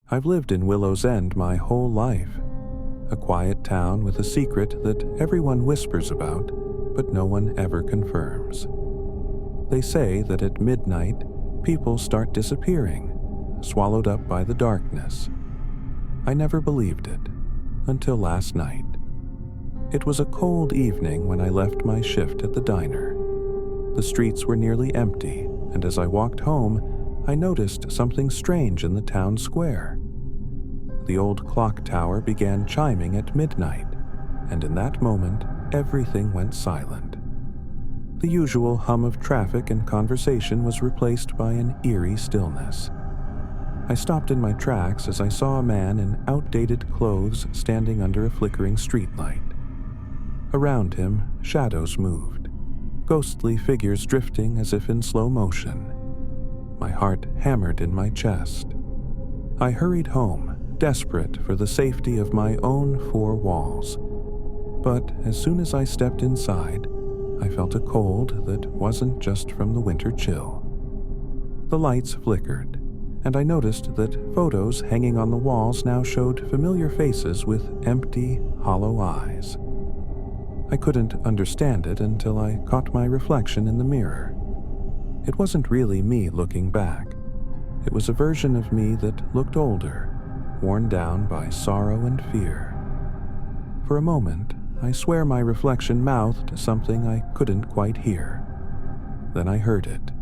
I've lived in Willow's End my whole life, a quiet town with a secret that everyone whispers about, but no one ever confirms. They say that at midnight, people start disappearing, swallowed up by the darkness. I never believed it, until last night. It was a cold evening when I left my shift at the diner. The streets were nearly empty, and as I walked home, I noticed something strange in the town square. The old clock tower began chiming at midnight, and in that moment, everything went silent. The usual hum of traffic and conversation was replaced by an eerie stillness. I stopped in my tracks as I saw a man in outdated clothes standing under a flickering streetlight. Around him, shadows moved, ghostly figures drifting as if in slow motion. My heart hammered in my chest. I hurried home, desperate for the safety of my own four walls. But as soon as I stepped inside, I felt a cold that wasn't just from the winter chill. The lights flickered, and I noticed that photos hanging on the walls now showed familiar faces with empty, hollow eyes. I couldn't understand it until I caught my reflection in the mirror. It wasn't really me looking back. It was a version of me that looked older, worn down by sorrow and fear. For a moment, I swear my reflection mouthed something I couldn't quite hear. Then I heard it,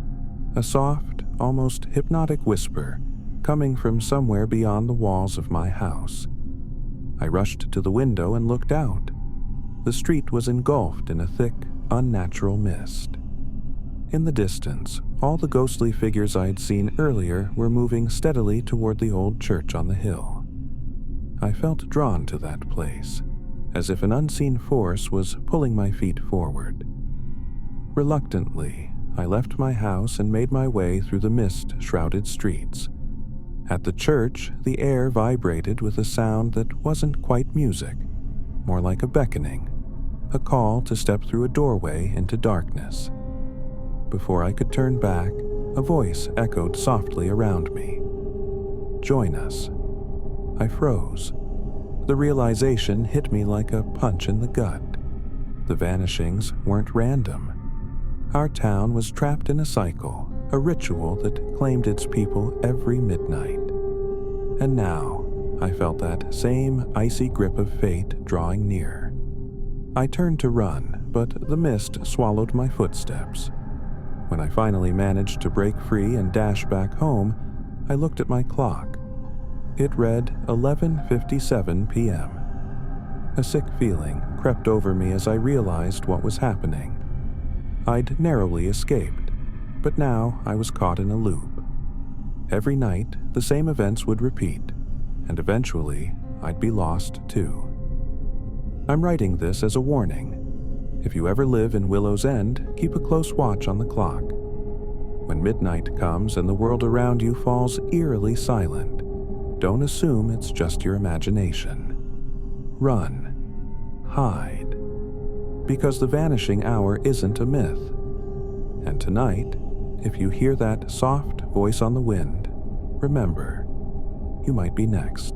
a soft, almost hypnotic whisper coming from somewhere beyond the walls of my house. I rushed to the window and looked out. The street was engulfed in a thick, unnatural mist. In the distance, all the ghostly figures I'd seen earlier were moving steadily toward the old church on the hill. I felt drawn to that place, as if an unseen force was pulling my feet forward. Reluctantly, I left my house and made my way through the mist-shrouded streets. At the church, the air vibrated with a sound that wasn't quite music, more like a beckoning, a call to step through a doorway into darkness. Before I could turn back, a voice echoed softly around me. "Join us." I froze. The realization hit me like a punch in the gut. The vanishings weren't random. Our town was trapped in a cycle, a ritual that claimed its people every midnight. And now, I felt that same icy grip of fate drawing near. I turned to run, but the mist swallowed my footsteps. When I finally managed to break free and dash back home, I looked at my clock. It read 11:57 p.m. A sick feeling crept over me as I realized what was happening. I'd narrowly escaped, but now I was caught in a loop. Every night, the same events would repeat, and eventually, I'd be lost too. I'm writing this as a warning. If you ever live in Willow's End, keep a close watch on the clock. When midnight comes and the world around you falls eerily silent, don't assume it's just your imagination. Run. Hide. Because the vanishing hour isn't a myth. And tonight, if you hear that soft voice on the wind, remember, you might be next.